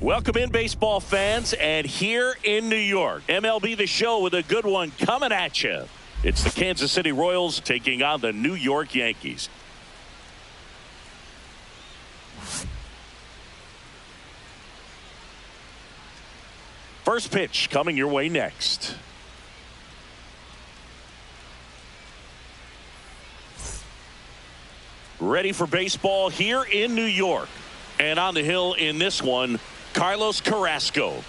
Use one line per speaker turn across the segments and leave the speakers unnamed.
Welcome in, baseball fans, and here in New York, MLB The Show with a good one coming at you. It's the Kansas City Royals taking on the New York Yankees. First pitch coming your way next. Ready for baseball here in New York. And on the hill in this one, Carlos Carrasco.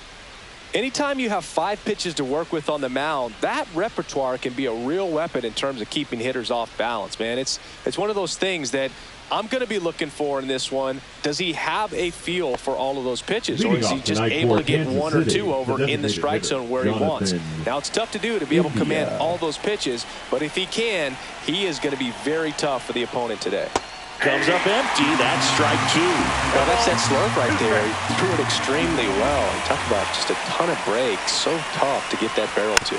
Anytime you have 5 pitches to work with on the mound, that repertoire can be a real weapon in terms of keeping hitters off balance, man. It's one of those things that I'm going to be looking for in this one. Does he have a feel for all of those pitches, or is he just able to get 1 or 2 over in the strike zone where he wants? Now, it's tough to do to be able to command all those pitches, but if he can, he is going to be very tough for the opponent today.
Comes up empty. That's strike 2.
Well, that's that slurve right there. He threw it extremely well. And talk about just a ton of breaks. So tough to get that barrel to.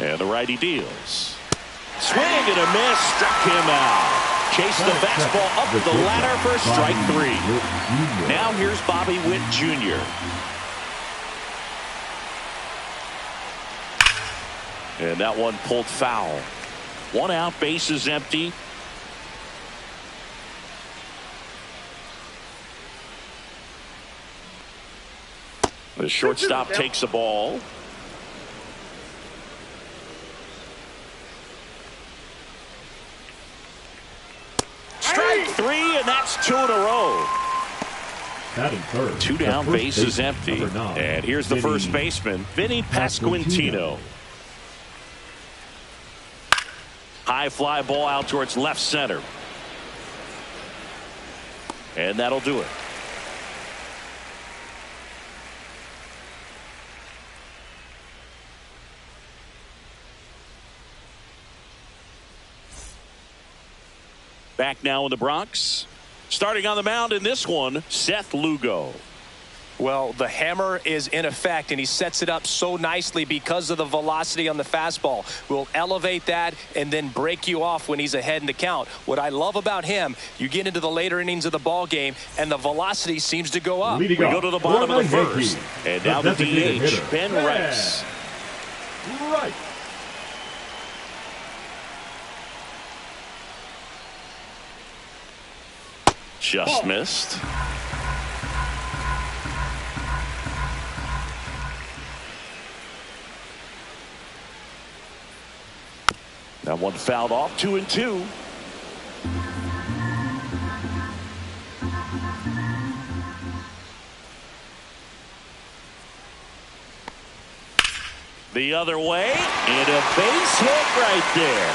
And the righty deals. Swing and a miss. Struck him out. Chased the fastball up the ladder for strike 3. Now here's Bobby Witt Jr. And that one pulled foul. 1 out, bases empty. The shortstop takes the ball. Strike 3, and that's 2 in a row. 2 down, bases empty. And here's the first baseman, Vinny Pasquantino. High fly ball out towards left center. And that'll do it. Back now in the Bronx. Starting on the mound in this one, Seth Lugo.
Well, the hammer is in effect, and he sets it up so nicely because of the velocity on the fastball. Will elevate that and then break you off when he's ahead in the count. What I love about him, you get into the later innings of the ball game, and the velocity seems to go up.
We go to the bottom of the first. And now the DH, Ben Rice.
Right.
Just missed. That one fouled off, 2-2. The other way, and a base hit right there.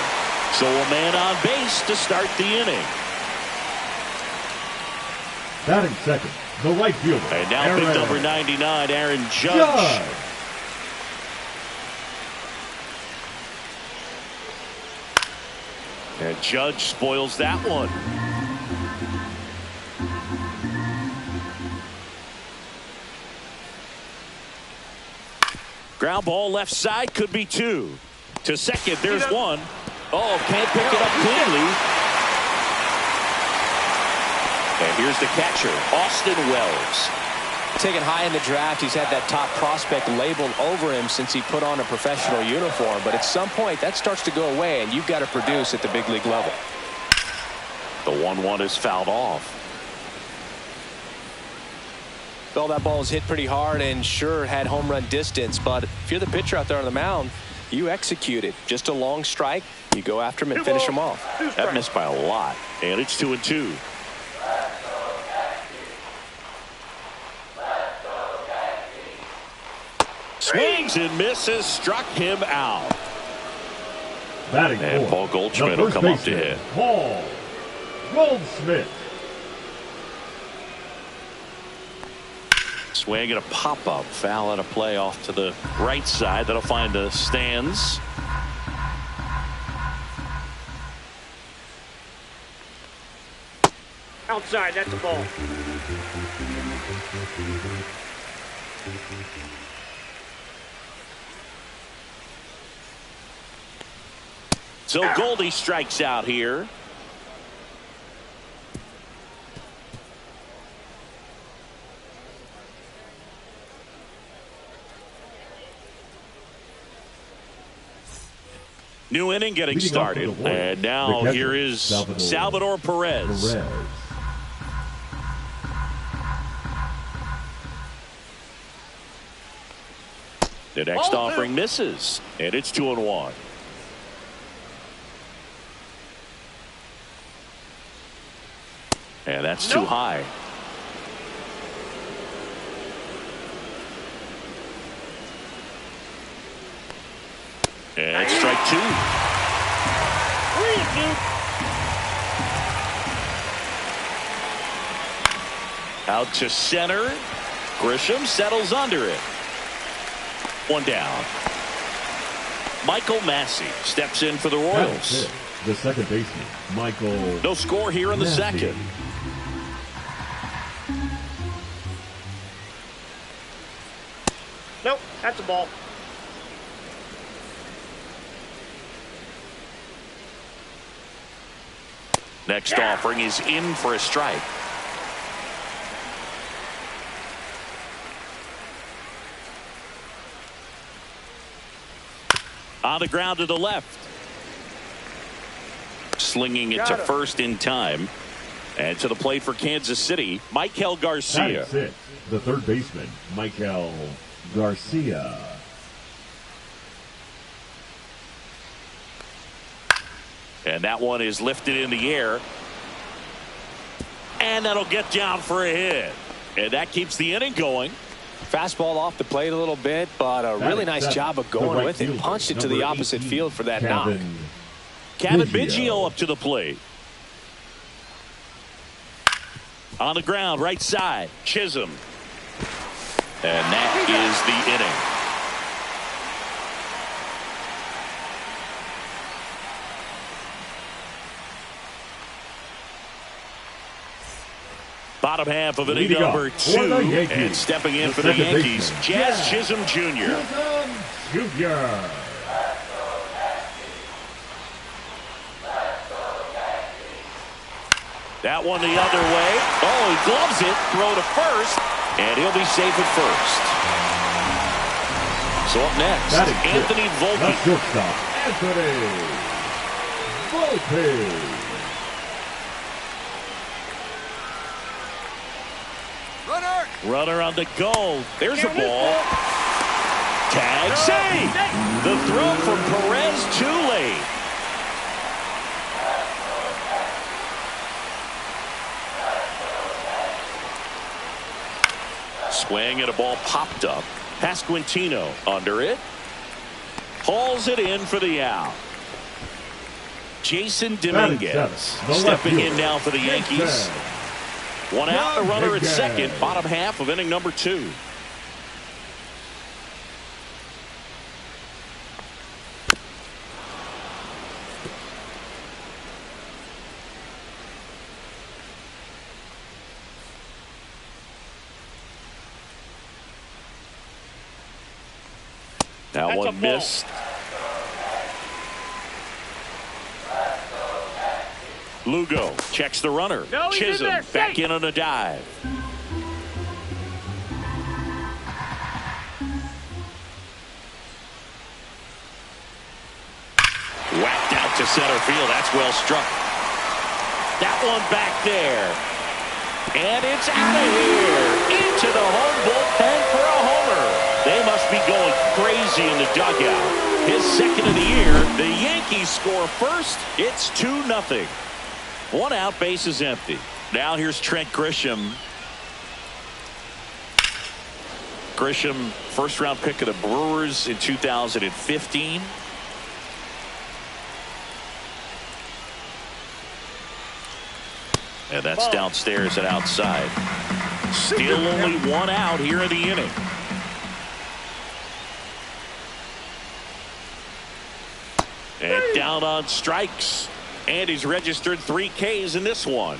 So a man on base to start the inning.
Batting second, the right fielder.
And now big number 99, Aaron Judge. And Judge spoils that one. Ground ball left side, could be 2. To second, there's 1. Oh, can't pick it up cleanly. And here's the catcher, Austin Wells.
Taken high in the draft, he's had that top prospect labeled over him since he put on a professional uniform. But at some point, that starts to go away, and you've got to produce at the big league level.
The 1-1 is fouled off.
Well, that ball was hit pretty hard and sure had home run distance. But if you're the pitcher out there on the mound, you execute it. Just a long strike, you go after him and finish him off.
That missed by a lot, and it's 2-2. Swings and misses, struck him out.
Batting
and Paul Goldschmidt will come up to hit.
Paul Goldschmidt.
Swing and a pop-up. Foul out of play off to the right side. That'll find the stands.
Outside, that's a ball.
So Goldie strikes out here. New inning getting started. And now here is Salvador Perez. The next offering misses, and it's 2-1. And that's too high. And it's strike 2. Out to center. Grisham settles under it. One down. Michael Massey steps in for the Royals.
The second baseman, Michael.
No score here in the
Massey.
second.
Nope, that's a ball.
Next offering is in for a strike. On the ground to the left. Slinging it to first in time. And to the plate for Kansas City, Michael Garcia.
The third baseman, Michael Garcia.
And that one is lifted in the air. And that'll get down for a hit. And that keeps the inning going.
Fastball off the plate a little bit, but a really nice job of going with it. Punched it to the opposite field for that knock.
Kevin Biggio up to the plate. On the ground, right side, Chisholm. And that is the inning. Bottom half of inning number 2, and stepping in for the Yankees, Jazz Chisholm Jr. That one the other way. Oh, he gloves it. Throw to first, and he'll be safe at first. So up next, Anthony Volpe.
Shortstop, Anthony Volpe.
Runner on the goal. There's a ball. Tag save. The throw from Perez too late. Swing and a ball popped up. Pasquantino under it. Hauls it in for the out. Jason Dominguez stepping in now for the Yankees. One out, a runner at second, bottom half of inning number 2. That one missed. Lugo checks the runner. Chisholm back in on a dive. Whacked out to center field. That's well struck. That one back there. And it's out of here. Into the home bullpen for a homer. They must be going crazy in the dugout. His second of the year. The Yankees score first. It's 2-0. One out, base is empty. Now here's Trent Grisham. Grisham, first round pick of the Brewers in 2015. And that's downstairs and outside. Still only one out here in the inning. And down on strikes. And he's registered 3 Ks in this one.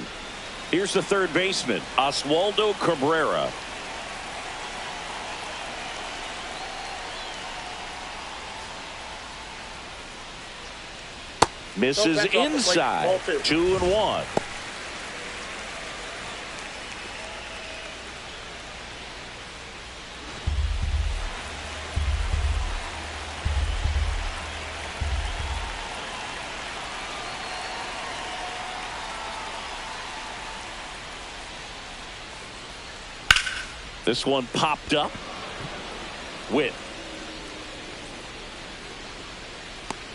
Here's the third baseman, Oswaldo Cabrera. Misses inside. 2-1. This one popped up. Witt.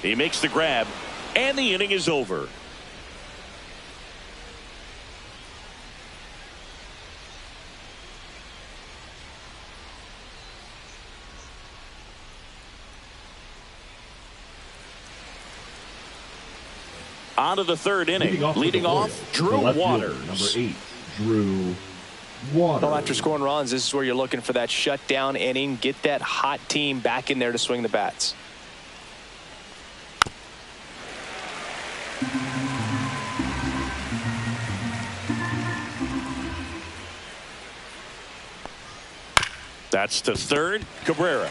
He makes the grab, and the inning is over. On to the third inning. Leading off Drew Waters.
Number 8, Drew Waters.
Well, after scoring runs, this is where you're looking for that shutdown inning. Get that hot team back in there to swing the bats.
That's to third. Cabrera.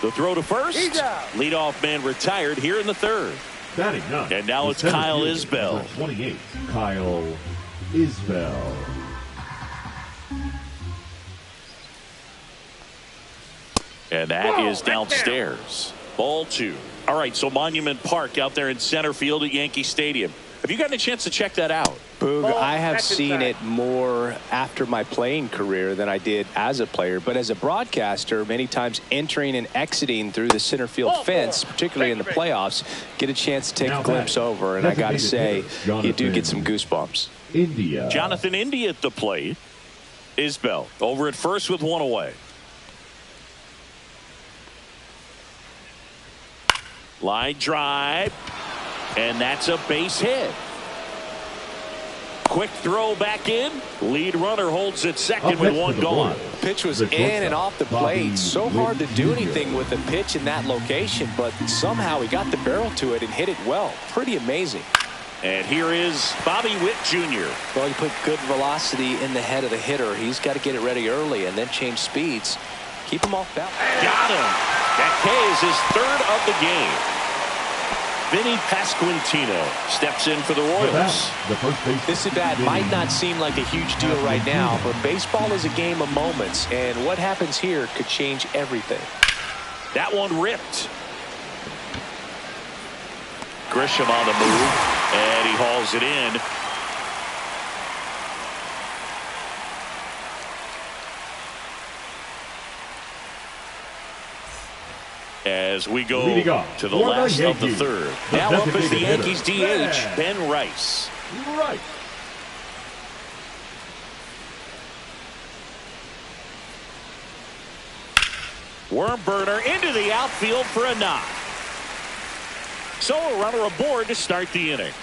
The throw to first. Leadoff man retired here in the third.
Batting ninth.
And now it's Kyle Isbell.
Number 28, Kyle Isbell.
And that is downstairs. Ball 2. All right, so Monument Park out there in center field at Yankee Stadium. Have you gotten a chance to check that out?
Boog, I have seen it more after my playing career than I did as a player. But as a broadcaster, many times entering and exiting through the center field fence, particularly in the playoffs, get a chance to take a glimpse over. And I got to say, you do get some goosebumps.
Jonathan
India at the plate. Isbell over at first with one away. Line drive. And that's a base hit. Quick throw back in. Lead runner holds at second with one gone.
Pitch was in and off the plate. So hard to do anything with a pitch in that location, but somehow he got the barrel to it and hit it well. Pretty amazing.
And here is Bobby Witt Jr.
Well, you put good velocity in the head of the hitter. He's got to get it ready early and then change speeds. Keep him off balance.
Got him. That K is his third of the game. Vinny Pasquantino steps in for the Royals.
This at bat might not seem like a huge deal right now, but baseball is a game of moments, and what happens here could change everything.
That one ripped. Grisham on the move, and he hauls it in. As we go to the last of the third. Now up is the Yankees DH, Ben Rice. Worm burner into the outfield for a knock. So a runner aboard to start the inning.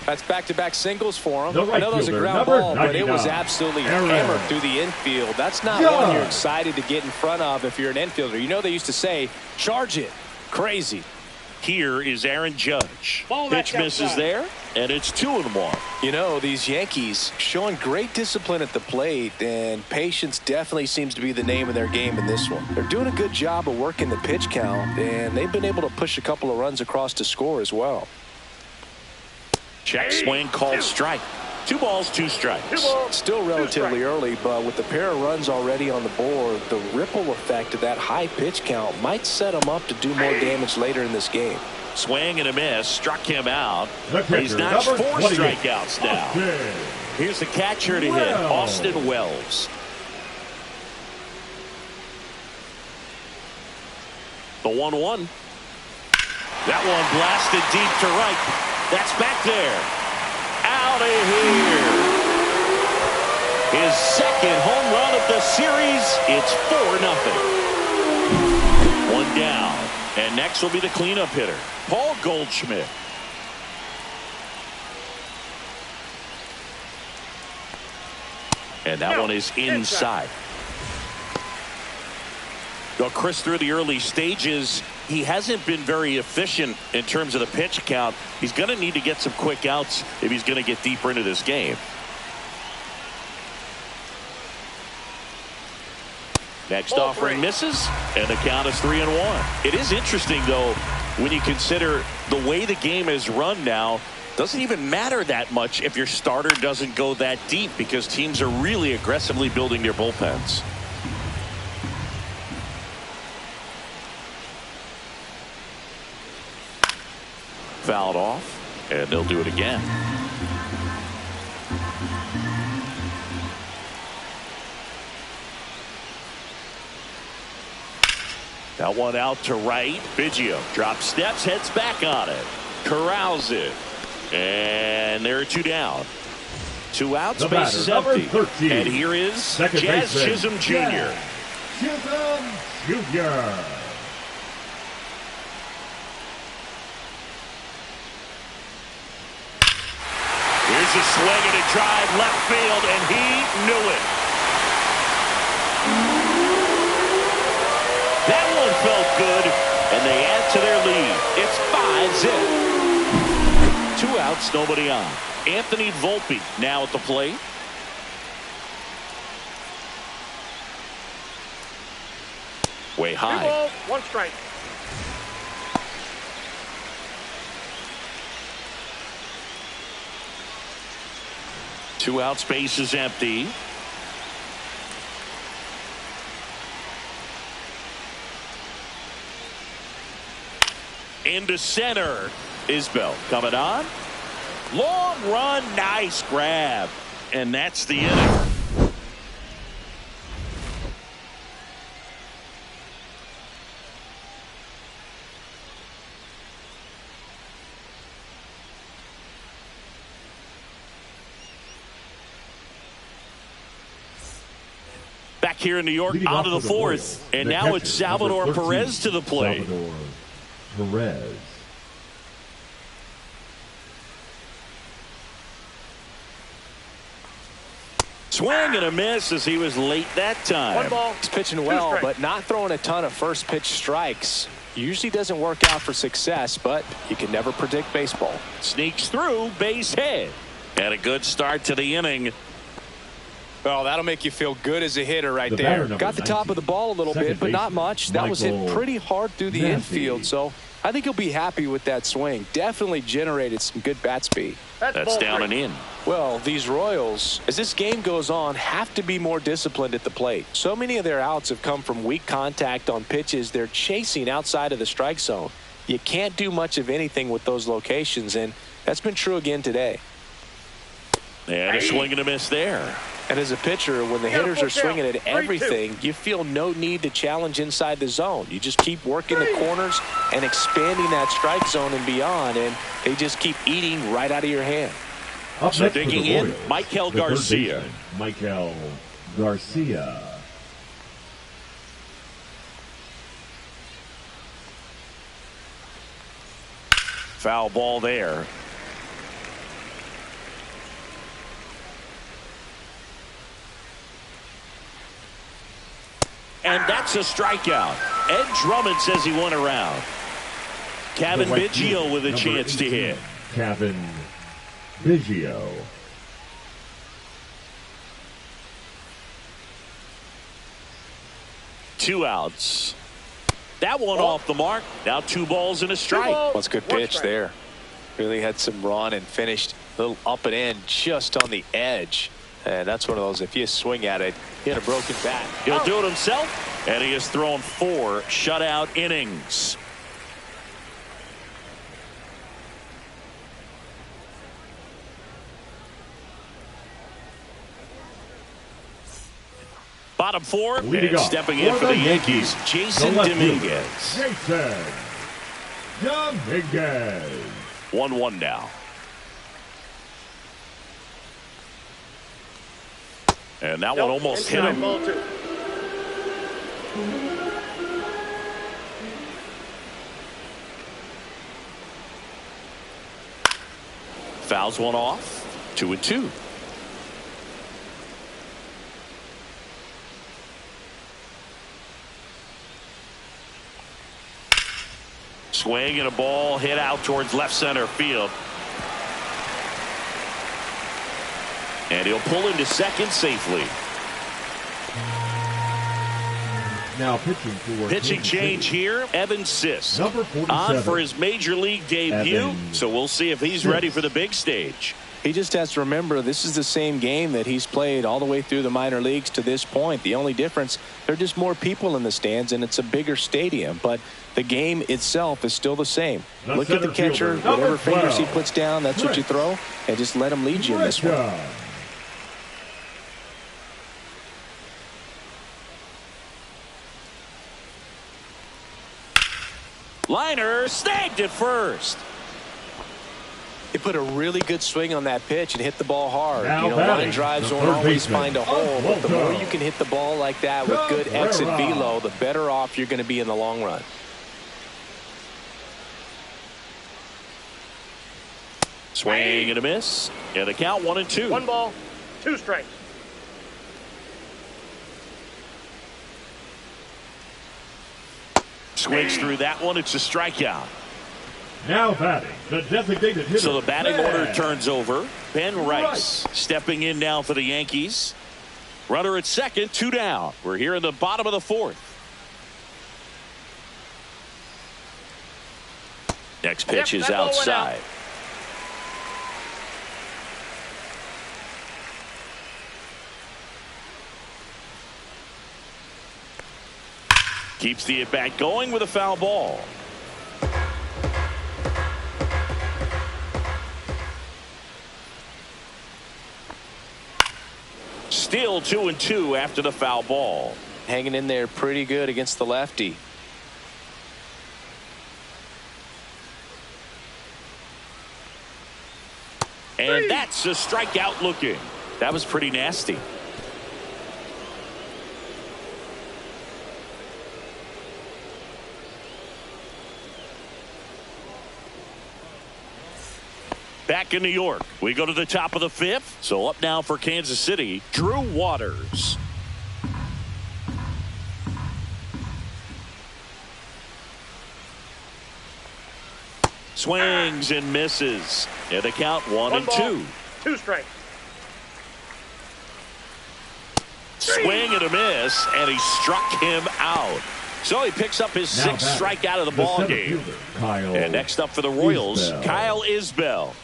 That's back-to-back singles for him. I know that was a ground ball, but it was absolutely hammered through the infield. That's not one you're excited to get in front of if you're an infielder. You know they used to say, charge it. Crazy.
Here is Aaron Judge. Pitch misses there, and it's 2-1.
You know, these Yankees showing great discipline at the plate, and patience definitely seems to be the name of their game in this one. They're doing a good job of working the pitch count, and they've been able to push a couple of runs across to score as well.
Check swing called strike. 2 balls, 2 strikes.
Still relatively early, but with the pair of runs already on the board, the ripple effect of that high pitch count might set him up to do more damage later in this game.
Swing and a miss, struck him out. He's notched 4 strikeouts now. Here's the catcher to hit, Austin Wells. The 1-1. That one blasted deep to right. That's back there. Out of here. His second home run of the series. It's 4-0. 1 down. And next will be the cleanup hitter, Paul Goldschmidt. And that one is inside. Well, Chris, through the early stages, he hasn't been very efficient in terms of the pitch count. He's going to need to get some quick outs if he's going to get deeper into this game. Next offering misses, and the count is 3-1. It is interesting, though, when you consider the way the game is run now. Doesn't even matter that much if your starter doesn't go that deep, because teams are really aggressively building their bullpens. Fouled off, and they'll do it again. That one out to right. Biggio drops steps, heads back on it. Corrals it. And there are two down. Two outs, base is empty. 13, and here is Jazz Chisholm Jr.
Chisholm Jr.
Here's a swing and a drive left field, and he knew it. That one felt good, and they add to their lead. It's 5-zip. Two outs, nobody on. Anthony Volpe now at the plate. Way high.
2 balls, 1 strike.
Two outs, base is empty. Into center. Isbell coming on. Long run, nice grab. And that's the inning. Back here in New York, out of the fourth. And now it's Salvador Perez to the plate.
Salvador Perez.
Swing and a miss as he was late that time.
1 ball.
He's pitching well, but not throwing a ton of first pitch strikes. Usually doesn't work out for success, but you can never predict baseball.
Sneaks through, base hit. And a good start to the inning.
Well, that'll make you feel good as a hitter right there. Got the top of the ball a little bit, but not much. That was hit pretty hard through the infield, so I think he'll be happy with that swing. Definitely generated some good bat speed.
That's down and in.
Well, these Royals, as this game goes on, have to be more disciplined at the plate. So many of their outs have come from weak contact on pitches they're chasing outside of the strike zone. You can't do much of anything with those locations, and that's been true again today.
And a swing and a miss there.
And as a pitcher, when the hitters are swinging at everything, you feel no need to challenge inside the zone. You just keep working the corners and expanding that strike zone and beyond, and they just keep eating right out of your hand.
So digging in, Michael Garcia.
Michael Garcia.
Foul ball there. And that's a strikeout. Ed Drummond says he went around. Kevin Biggio with a chance to hit.
Kevin Biggio.
Two outs. That one off the mark. Now 2 balls and a strike.
Well, it's a good pitch there. Really had some run and finished a little up and in just on the edge. And that's one of those, if you swing at it, hit a broken bat.
He'll do it himself, and he has thrown 4 shutout innings. Bottom 4, and stepping in for the Yankees, Jason Dominguez.
Jason Dominguez.
1-1 now. And that one almost hit him.
Ball 2.
Fouls one off. 2-2. Swing and a ball hit out towards left center field. And he'll pull into second safely.
Now pitching
change here. Evan Sisk
Number 47.
on for his major league debut. So we'll see if he's ready for the big stage.
He just has to remember this is the same game that he's played all the way through the minor leagues to this point. The only difference, there are just more people in the stands and it's a bigger stadium, but the game itself is still the same. Look at the catcher, whatever fingers he puts down, that's what you throw, and just let him lead you in this one.
Liner snagged at first.
He put a really good swing on that pitch and hit the ball hard.
Now
line drives don't always find a hole, but the more you can hit the ball like that with good exit velo, the better off you're going to be in the long run.
Swing and a miss. And the count 1-2.
1 ball, 2 strikes.
Swings through that one. It's a strikeout.
Now batting, the designated hitter.
So the batting
Ben.
order turns over. Ben Rice stepping in now for the Yankees. Runner at second, 2 down. We're here in the bottom of the 4th. Next pitch is outside. Keeps the at-bat going with a foul ball. Still 2-2 after the foul ball.
Hanging in there pretty good against the lefty.
And that's a strikeout looking. That was pretty nasty. Back in New York, we go to the top of the 5th. So up now for Kansas City, Drew Waters. Swings and misses. And the count 1-2.
2 strikes.
Swing and a miss, and he struck him out. So he picks up his 6th strikeout of the ball game. And next up for the Royals, Kyle Isbell.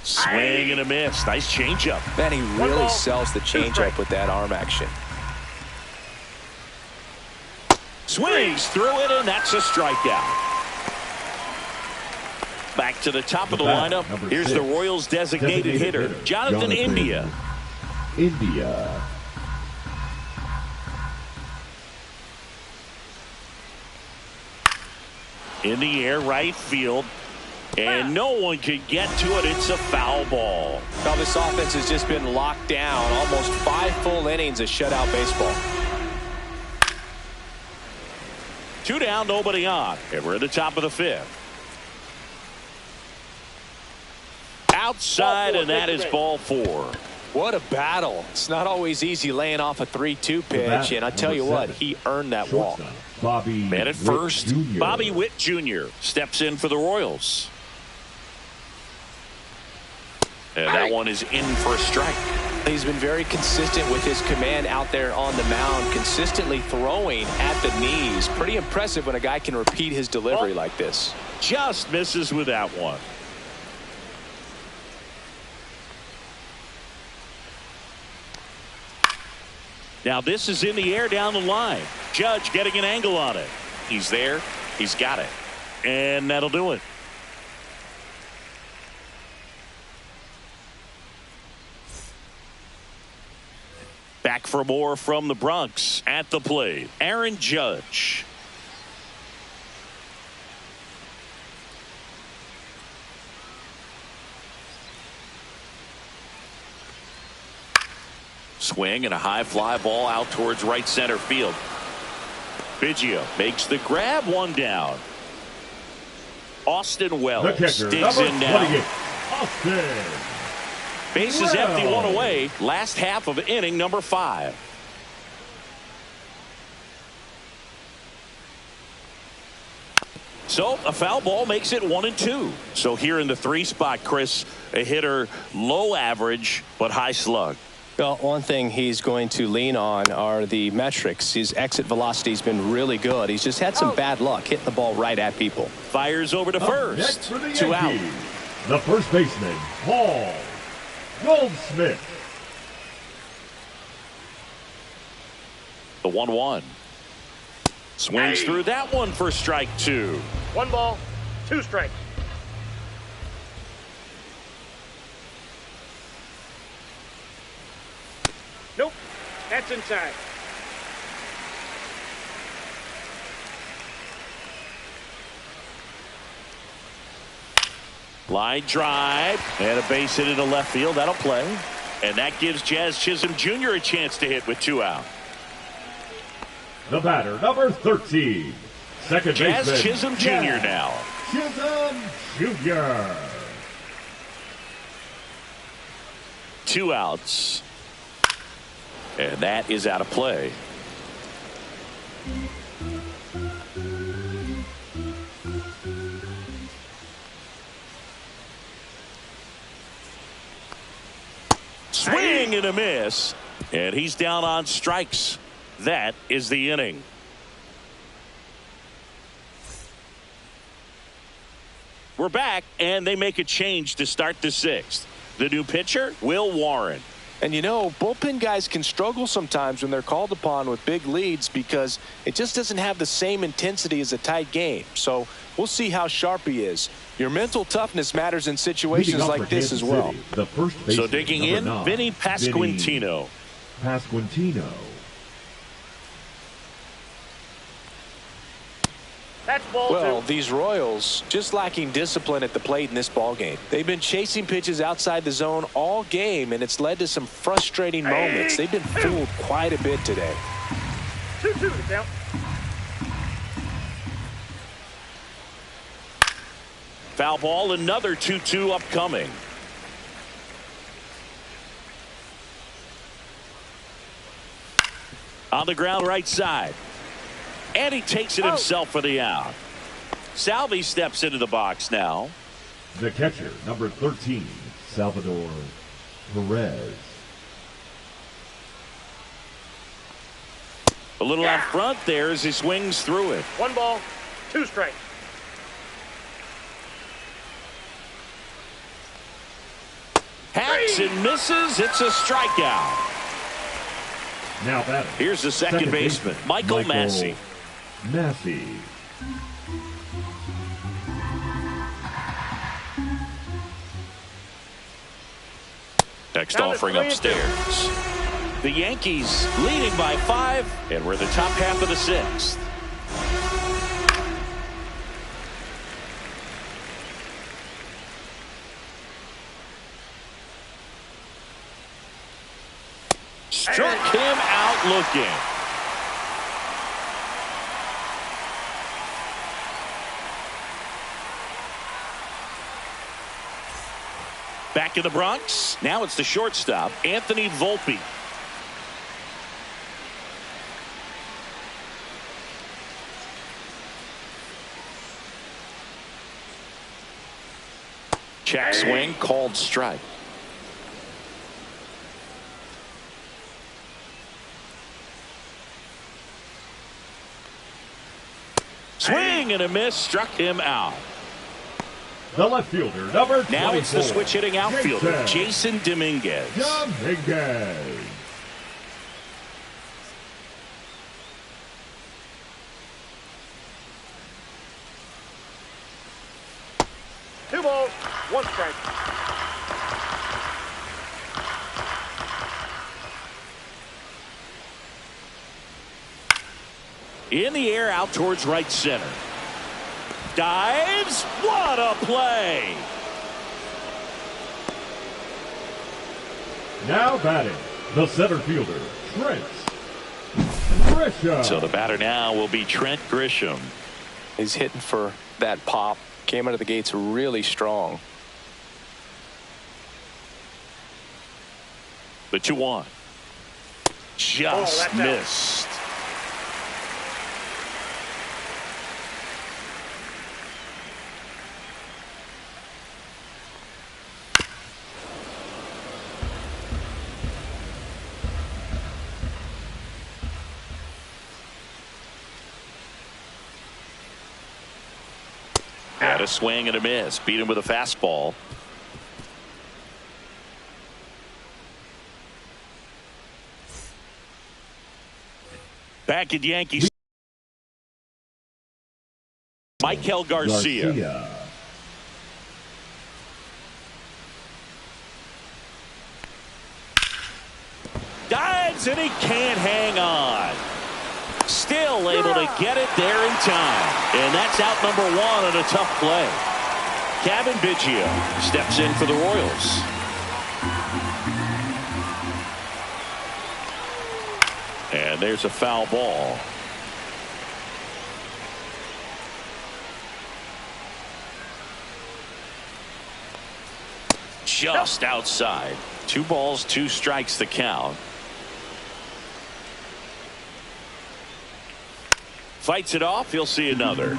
Swing and a miss. Nice changeup.
Man, he really sells the changeup with that arm action.
Swings through it, and that's a strikeout. Back to the top of the lineup. Here's the Royals designated hitter, Jonathan India. In the air, right field. And no one can get to it. It's a foul ball.
Now this offense has just been locked down. Almost 5 full innings of shutout baseball.
2 down, nobody on. And we're at the top of the 5th. Outside, and that is ball 4.
What a battle. It's not always easy laying off a 3-2 pitch, and I tell you what, he earned that walk.
Man at first, Bobby Witt Jr. steps in for the Royals. And that one is in for a strike.
He's been very consistent with his command out there on the mound, consistently throwing at the knees. Pretty impressive when a guy can repeat his delivery like this.
Just misses with that one. Now this is in the air down the line. Judge getting an angle on it. He's there. He's got it. And that'll do it. Back for more from the Bronx. At the plate, Aaron Judge. Swing and a high fly ball out towards right center field. Biggio makes the grab, 1 down. Austin Wells digs in now. Bases empty, 1 away. Last half of inning number 5. So a foul ball makes it 1-2. So here in the 3 spot, Chris, a hitter low average but high slug.
Well, one thing he's going to lean on are the metrics. His exit velocity has been really good. He's just had some bad luck hitting the ball right at people.
Fires over to first.
Next for the
2 out.
Yankees, the first baseman, Paul Goldschmidt.
The 1-1. Swings through that one for strike 2.
1 ball, 2 strikes. Nope, that's inside.
Line drive and a base hit into left field. That'll play. And that gives Jazz Chisholm Jr. a chance to hit with 2 out.
The batter, number 13. Second
Jazz
baseman,
Chisholm Jr. now.
Chisholm Jr.
2 outs. And that is out of play. Swing and a miss. And he's down on strikes. That is the inning. We're back, and they make a change to start the 6th. The new pitcher, Will Warren.
And you know, bullpen guys can struggle sometimes when they're called upon with big leads because it just doesn't have the same intensity as a tight game. So we'll see how sharp he is. Your mental toughness matters in situations like this as well.
City, the first baseman,
So digging in,
9,
Vinny Pasquantino.
Pasquantino.
That's ball
Well,
2.
these Royals just lacking discipline at the plate in this ballgame. They've been chasing pitches outside the zone all game, and it's led to some frustrating moments. They've been fooled quite a bit today.
2-2 to count.
Foul ball, another 2-2 upcoming. On the ground right side. And he takes it himself for the out. Salvi steps into the box now.
The catcher, number 13, Salvador Perez.
A little out front there as he swings through it.
1 ball, 2 strikes.
Hacks and misses. It's a strikeout.
Now batting.
Here's the second baseman, Michael Massey.
Massey.
Next offering upstairs. The Yankees leading by 5, and we're in the top half of the 6th. Struck him out looking. Back in the Bronx. Now it's the shortstop, Anthony Volpe. Check swing, called strike. Swing and a miss, struck him out.
The left fielder, number 24.
Now it's the switch hitting outfielder, Jason Dominguez.
Dominguez.
Two balls, 1 strike.
In the air out towards right center. Dives. What a play.
Now batting, the center fielder, Trent Grisham.
So the batter now will be Trent Grisham.
He's hitting for that pop. Came out of the gates really strong.
The 2-1. Just missed. And a swing and a miss. Beat him with a fastball. Back at Yankees. Michael Garcia. Dives and he can't hang on. Still able to get it there in time. And that's out number one on a tough play. Kevin Biggio steps in for the Royals. And there's a foul ball. Just outside. 2 balls, 2 strikes the count. Fights it off. He'll see another.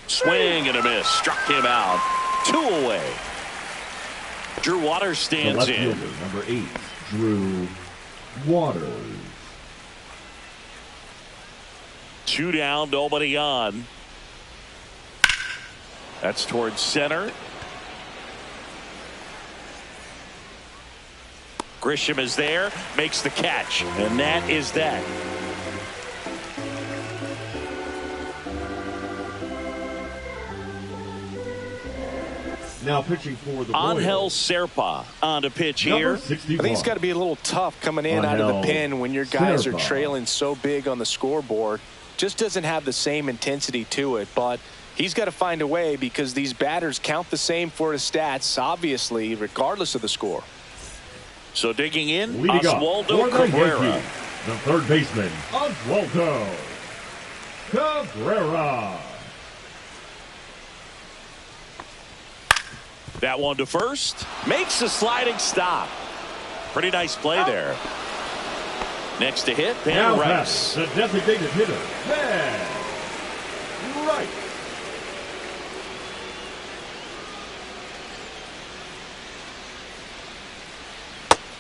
Swing and a miss. Struck him out. 2 away. Drew Waters stands in.
Fielder, number 8, Drew Waters.
2 down, nobody on. That's towards center. Grisham is there, makes the catch, and that is that.
Now pitching for the
Angel
Royals,
Serpa on to pitch
number
here.
61.
I think it's got to be a little tough coming in out of the pen when your guys are trailing so big on the scoreboard. Just doesn't have the same intensity to it, but he's got to find a way because these batters count the same for his stats, obviously, regardless of the score.
So digging in,
Leading
Oswaldo Cabrera.
Yankees, the third baseman, Oswaldo Cabrera.
That one to first. Makes a sliding stop. Pretty nice play there. Next to hit,
Now
Van Rice.
the designated hitter, Van Rice.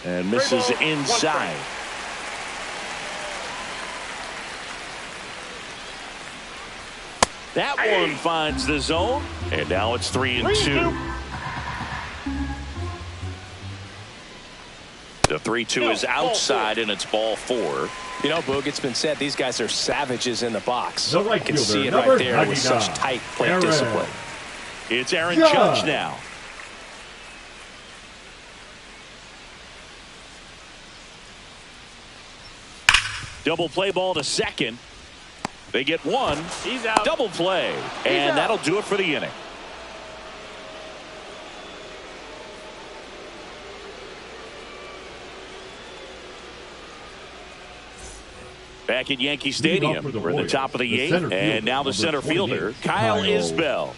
And misses inside. That one finds the zone. And now it's 3-2. The 3-2 is outside, and it's ball 4.
You know, Boog, it's been said these guys are savages in the box.
The right
You can
fielder,
see it
number
right there with
99,
such tight plate
Aaron
discipline.
It's Aaron
Judge.
Judge now. Double play ball to second. They get one.
He's out.
Double play. And
out.
that'll do it for the inning. Back at Yankee Stadium. We're at the top of the 8th. And now the center fielder, Kyle Isbell.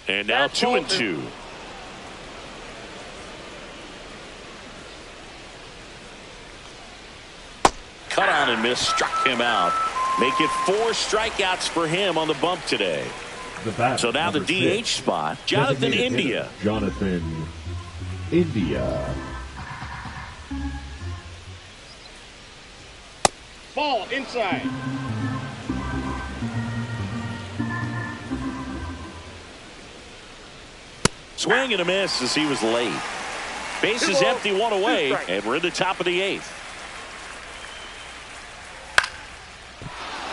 And now 2-2. Cut on and miss, struck him out. Make it 4 strikeouts for him on the bump today. So now the DH spot, Jonathan India.
Jonathan India.
Ball inside.
Swing and a miss as he was late. Bases empty, 1 away, and we're in the top of the 8th.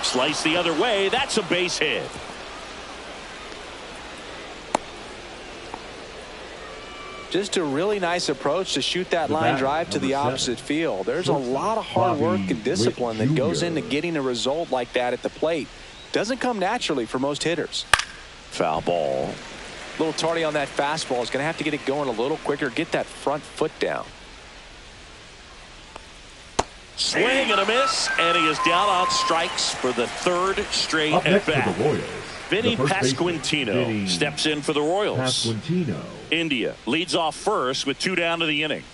Slice the other way. That's a base hit.
Just a really nice approach to shoot that line drive to the opposite field. There's a lot of hard work and discipline that goes into getting a result like that at the plate. Doesn't come naturally for most hitters.
Foul ball.
A little tardy on that fastball. Is going to have to get it going a little quicker. Get that front foot down.
Swing and a miss, and he is down on strikes for the 3rd straight at bat. Vinny Pasquantino steps in for the Royals. India leads off first with 2 down to the inning.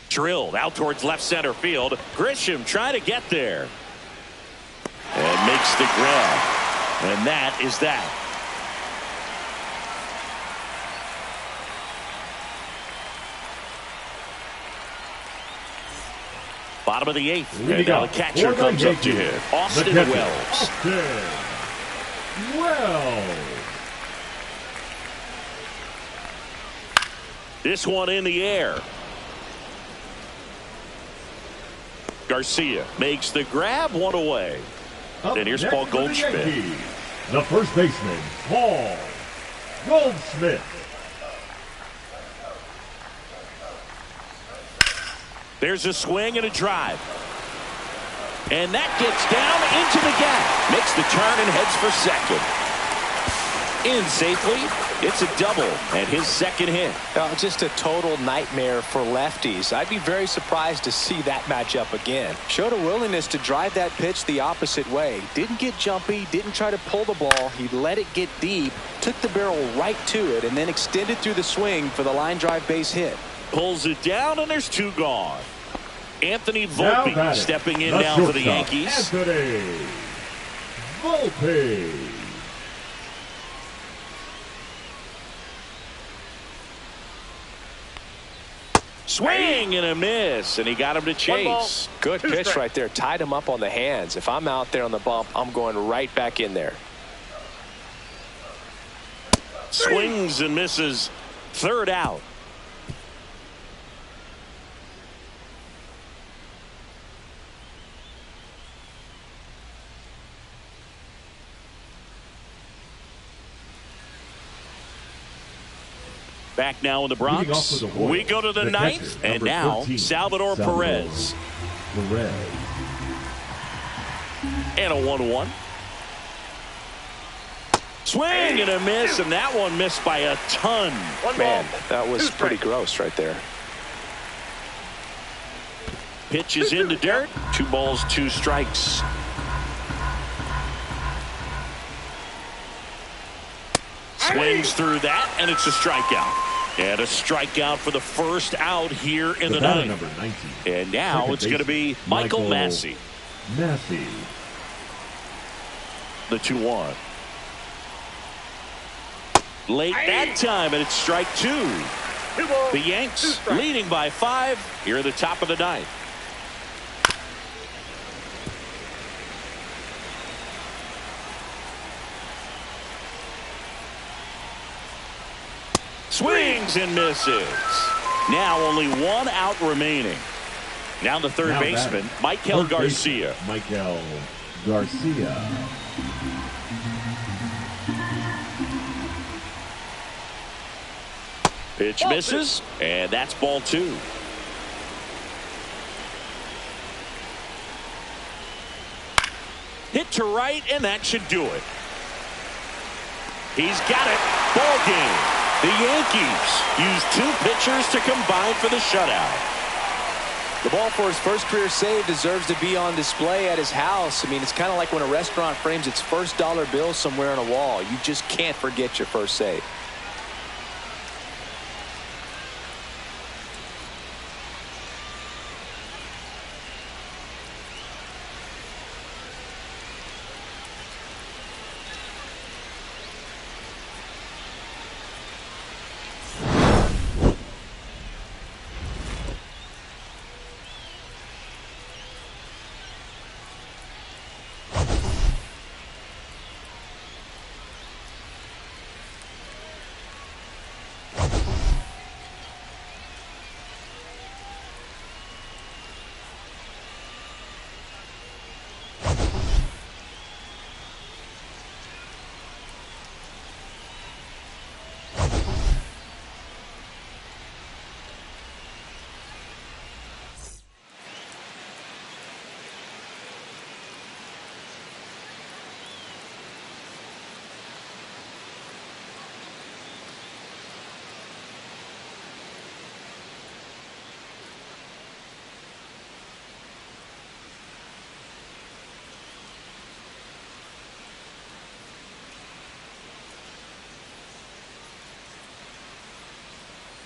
Drilled out towards left center field. Grisham trying to get there. And makes the grab. And that is that. Bottom of the 8th. And
Leading
now the
up
catcher
for the
comes up to
Yankees,
hit. Austin
the catcher,
Wells.
Austin Wells.
This one in the air. Garcia makes the grab, one away.
Up
And here's
next
Paul
for the
Goldschmidt.
Yankees, the first baseman, Paul Goldschmidt.
There's a swing and a drive. And that gets down into the gap. Makes the turn and heads for second. In safely. It's a double and his second hit.
Just a total nightmare for lefties. I'd be very surprised to see that matchup again. Showed a willingness to drive that pitch the opposite way. Didn't get jumpy, didn't try to pull the ball. He let it get deep, took the barrel right to it, and then extended through the swing for the line drive base hit.
Pulls it down, and there's 2 gone. Anthony Volpe stepping in now for the Yankees.
Anthony Volpe.
Swing and a miss, and he got him to chase.
Good pitch right there. Tied him up on the hands. If I'm out there on the bump, I'm going right back in there.
Swings and misses. 3rd out. Back now in the Bronx. We go to the 9th, and now
13,
Salvador Perez. And a 1-1. Swing and a miss, and that one missed by a ton.
Man, that was pretty gross right there.
Pitch is in the dirt. 2 balls, 2 strikes. Swings through that, and it's a strikeout. And a strikeout for the first out here in the 9th.
Number 19.
And now it's going to be Michael Massey. The 2-1. Late that time, and it's strike 2. The Yanks leading by 5 here at the top of the 9th. Swings and misses. Now only 1 out remaining. Now the third baseman, Michael Garcia.
Michael Garcia.
Pitch misses, and that's ball 2. Hit to right, and that should do it. He's got it. Ball game. The Yankees use 2 pitchers to combine for the shutout.
The ball for his first career save deserves to be on display at his house. I mean, it's kind of like when a restaurant frames its first dollar bill somewhere on a wall. You just can't forget your first save.